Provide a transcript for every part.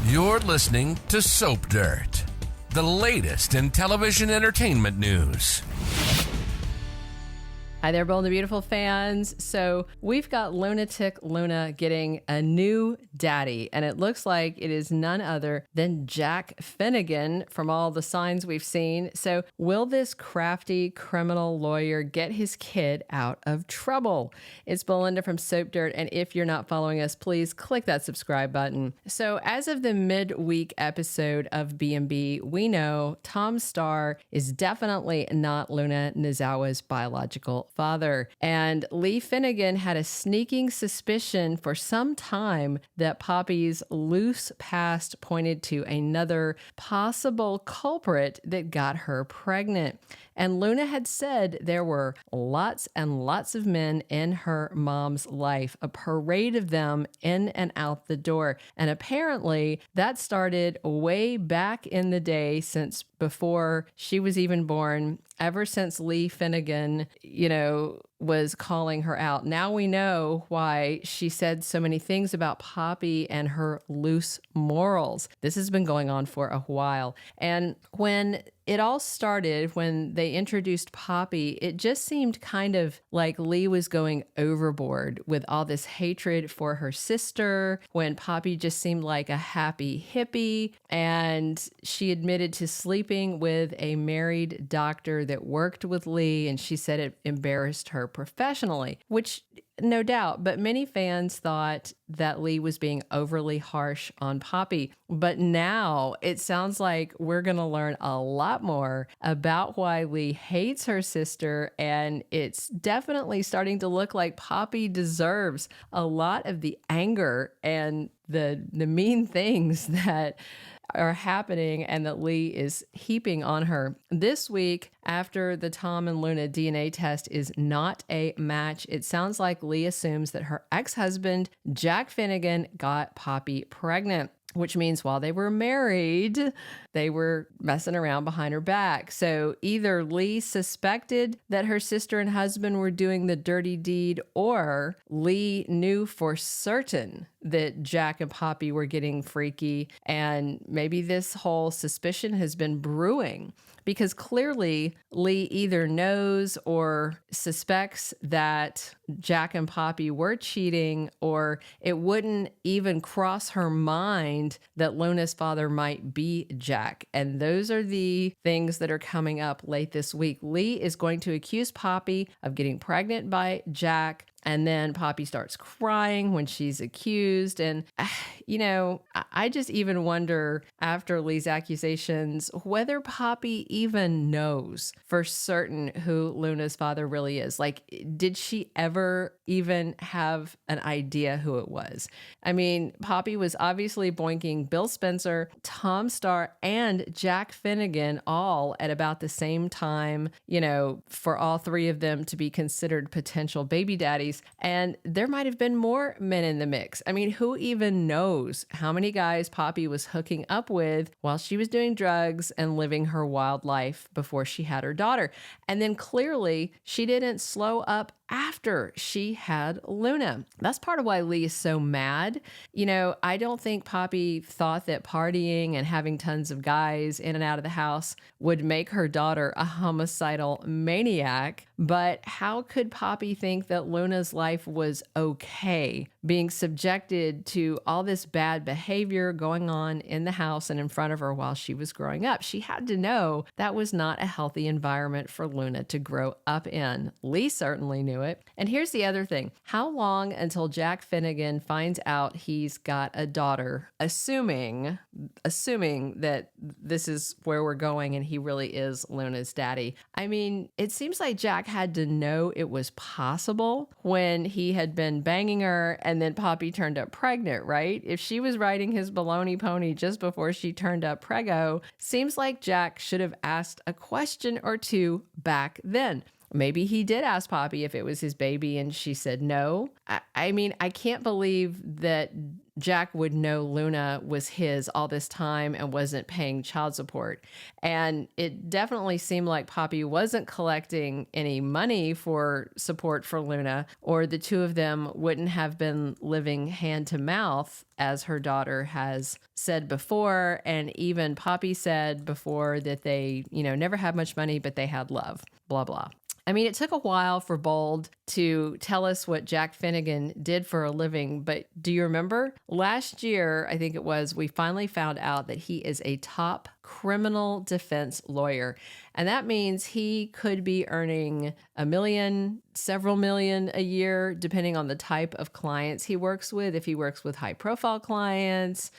You're listening to Soap Dirt, the latest in television entertainment news. Hi there, Bold and Beautiful fans. So we've got Lunatic Luna getting a new daddy, and it looks like it is none other than Jack Finnegan from all the signs we've seen. So will this crafty criminal lawyer get his kid out of trouble? It's Belinda from Soap Dirt, and if you're not following us, please click that subscribe button. So as of the midweek episode of B&B, we know Tom Starr is definitely not Luna Nozawa's biological father. And Li Finnegan had a sneaking suspicion for some time that Poppy's loose past pointed to another possible culprit that got her pregnant. And Luna had said there were lots and lots of men in her mom's life, a parade of them in and out the door. And apparently that started way back in the day, since before she was even born, ever since Li Finnegan, was calling her out. Now we know why she said so many things about Poppy and her loose morals. This has been going on for a while. And when it all started, when they introduced Poppy, it just seemed kind of like Li was going overboard with all this hatred for her sister, when Poppy just seemed like a happy hippie, and she admitted to sleeping with a married doctor that worked with Li, and she said it embarrassed her professionally, which no doubt, but many fans thought that Li was being overly harsh on Poppy. But now it sounds like we're going to learn a lot more about why Li hates her sister, and it's definitely starting to look like Poppy deserves a lot of the anger and the mean things that are happening and that Li is heaping on her. This week, after the Tom and Luna DNA test is not a match, it sounds like Li assumes that her ex-husband, Jack Finnegan, got Poppy pregnant, which means while they were married, they were messing around behind her back. So either Li suspected that her sister and husband were doing the dirty deed, or Li knew for certain that Jack and Poppy were getting freaky, and maybe this whole suspicion has been brewing, because clearly Li either knows or suspects that Jack and Poppy were cheating, or it wouldn't even cross her mind that Luna's father might be Jack. And those are the things that are coming up late this week. Li is going to accuse Poppy of getting pregnant by Jack, and then Poppy starts crying when she's accused. And, I just even wonder, after Li's accusations, whether Poppy even knows for certain who Luna's father really is. Like, did she ever even have an idea who it was? I mean, Poppy was obviously boinking Bill Spencer, Tom Starr, and Jack Finnegan all at about the same time, for all three of them to be considered potential baby daddies. And there might have been more men in the mix. I mean, who even knows how many guys Poppy was hooking up with while she was doing drugs and living her wild life before she had her daughter? And then clearly she didn't slow up after she had Luna. That's part of why Li is so mad. I don't think Poppy thought that partying and having tons of guys in and out of the house would make her daughter a homicidal maniac. But how could Poppy think that Luna's life was okay, being subjected to all this bad behavior going on in the house and in front of her while she was growing up? She had to know that was not a healthy environment for Luna to grow up in. Li certainly knew it. And here's the other thing. How long until Jack Finnegan finds out he's got a daughter, assuming that this is where we're going and he really is Luna's daddy? I mean, it seems like Jack had to know it was possible when he had been banging her and then Poppy turned up pregnant, right? If she was riding his baloney pony just before she turned up preggo, seems like Jack should have asked a question or two back then. maybe he did ask Poppy if it was his baby and she said no. I mean, I can't believe that Jack would know Luna was his all this time and wasn't paying child support. And it definitely seemed like Poppy wasn't collecting any money for support for Luna, or the two of them wouldn't have been living hand to mouth, as her daughter has said before. And even Poppy said before that they, never had much money, but they had love, blah, blah. I mean, it took a while for Bold to tell us what Jack Finnegan did for a living, but do you remember? Last year, I think it was, we finally found out that he is a top criminal defense lawyer. And that means he could be earning $1 million, several million a year, depending on the type of clients he works with. If he works with high profile clients,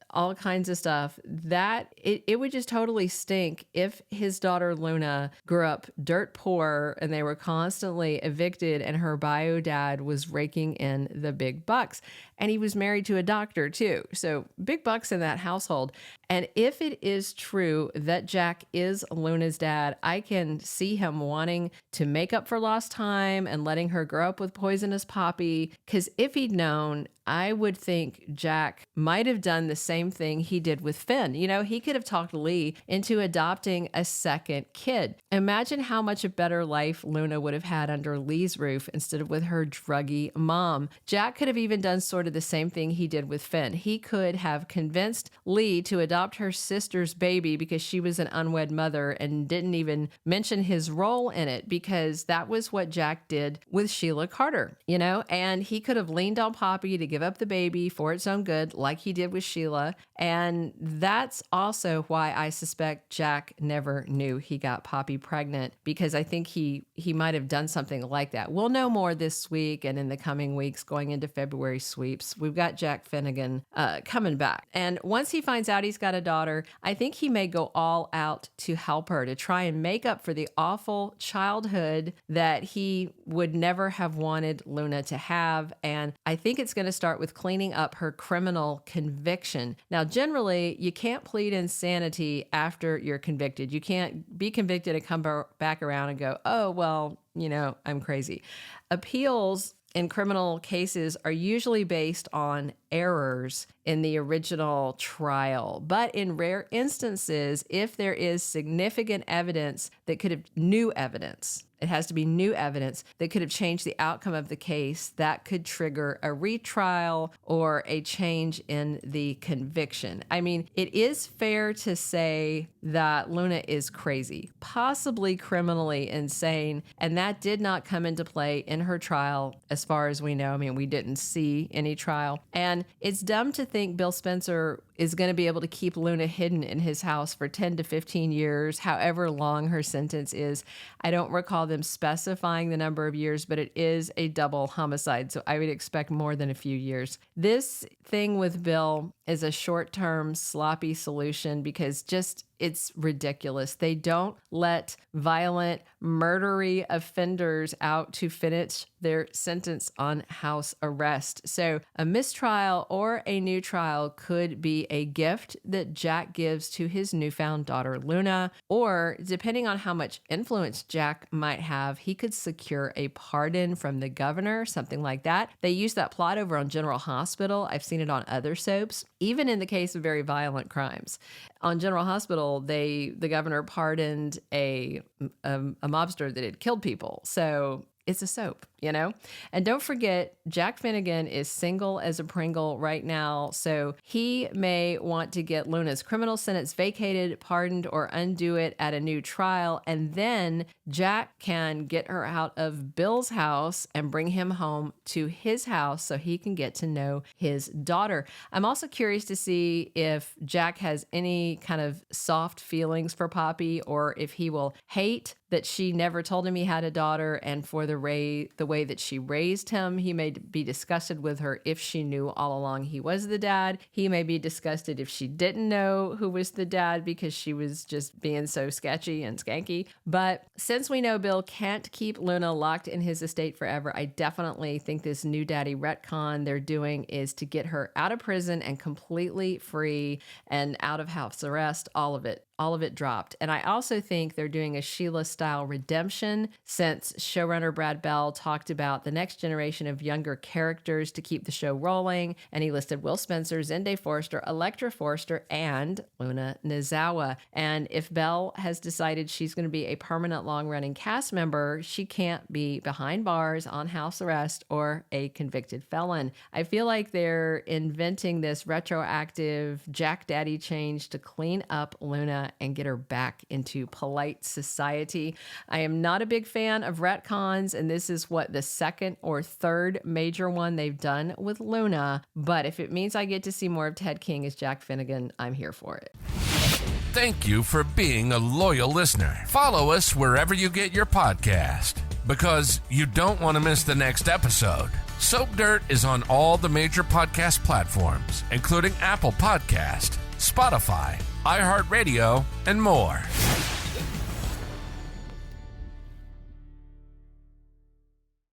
all kinds of stuff, that it would just totally stink if his daughter Luna grew up dirt poor and they were constantly evicted and her bio dad was raking in the big bucks. And he was married to a doctor too. So big bucks in that household. And if it is true that Jack is Luna's dad, I can see him wanting to make up for lost time and letting her grow up with poisonous Poppy. Because if he'd known, I would think Jack might have done the same thing he did with Finn. He could have talked Li into adopting a second kid. Imagine how much a better life Luna would have had under Li's roof instead of with her druggy mom. Jack could have even done sort of the same thing he did with Finn. He could have convinced Li to adopt her sister's baby because she was an unwed mother and didn't even mention his role in it, because that was what Jack did with Sheila Carter, and he could have leaned on Poppy to give up the baby for its own good, like he did with Sheila. And that's also why I suspect Jack never knew he got Poppy pregnant, because I think he might have done something like that. We'll know more this week and in the coming weeks going into February sweeps. We've got Jack Finnegan coming back. And once he finds out he's got a daughter, I think he may go all out to help her, to try and make up for the awful childhood that he would never have wanted Luna to have. And I think it's going to start with cleaning up her criminal conviction. Now, generally, you can't plead insanity after you're convicted. You can't be convicted and come back around and go, oh, well, I'm crazy. Appeals in criminal cases are usually based on errors in the original trial. But in rare instances, if there is significant evidence that could have new evidence, it has to be new evidence that could have changed the outcome of the case, that could trigger a retrial or a change in the conviction. I mean, it is fair to say that Luna is crazy, possibly criminally insane, and that did not come into play in her trial as far as we know. I mean, we didn't see any trial. And it's dumb to think Bill Spencer is going to be able to keep Luna hidden in his house for 10 to 15 years, however long her sentence is. I don't recall them specifying the number of years, but it is a double homicide, so I would expect more than a few years. This thing with Bill is a short-term sloppy solution because it's ridiculous. They don't let violent, murdery offenders out to finish their sentence on house arrest. So a mistrial or a new trial could be a gift that Jack gives to his newfound daughter, Luna, or depending on how much influence Jack might have, he could secure a pardon from the governor, something like that. They use that plot over on General Hospital. I've seen it on other soaps, even in the case of very violent crimes. On General Hospital, the governor pardoned a mobster that had killed people. So it's a soap, And don't forget, Jack Finnegan is single as a Pringle right now, so he may want to get Luna's criminal sentence vacated, pardoned, or undo it at a new trial, and then Jack can get her out of Bill's house and bring him home to his house so he can get to know his daughter. I'm also curious to see if Jack has any kind of soft feelings for Poppy, or if he will hate that she never told him he had a daughter, and for the way that she raised him. He may be disgusted with her if she knew all along he was the dad. He may be disgusted if she didn't know who was the dad because she was just being so sketchy and skanky. But since we know Bill can't keep Luna locked in his estate forever, I definitely think this new daddy retcon they're doing is to get her out of prison and completely free and out of house arrest, all of it. all of it dropped. And I also think they're doing a Sheila-style redemption, since showrunner Brad Bell talked about the next generation of younger characters to keep the show rolling, and he listed Will Spencer, Zende Forrester, Electra Forrester, and Luna Nozawa. And if Bell has decided she's going to be a permanent long-running cast member, she can't be behind bars, on house arrest, or a convicted felon. I feel like they're inventing this retroactive Jack Daddy change to clean up Luna and get her back into polite society. I am not a big fan of retcons, and this is what, the second or third major one they've done with Luna. But if it means I get to see more of Ted King as Jack Finnegan, I'm here for it. Thank you for being a loyal listener. Follow us wherever you get your podcast, because you don't want to miss the next episode. Soap Dirt is on all the major podcast platforms, including Apple Podcast, Spotify, iHeartRadio, and more.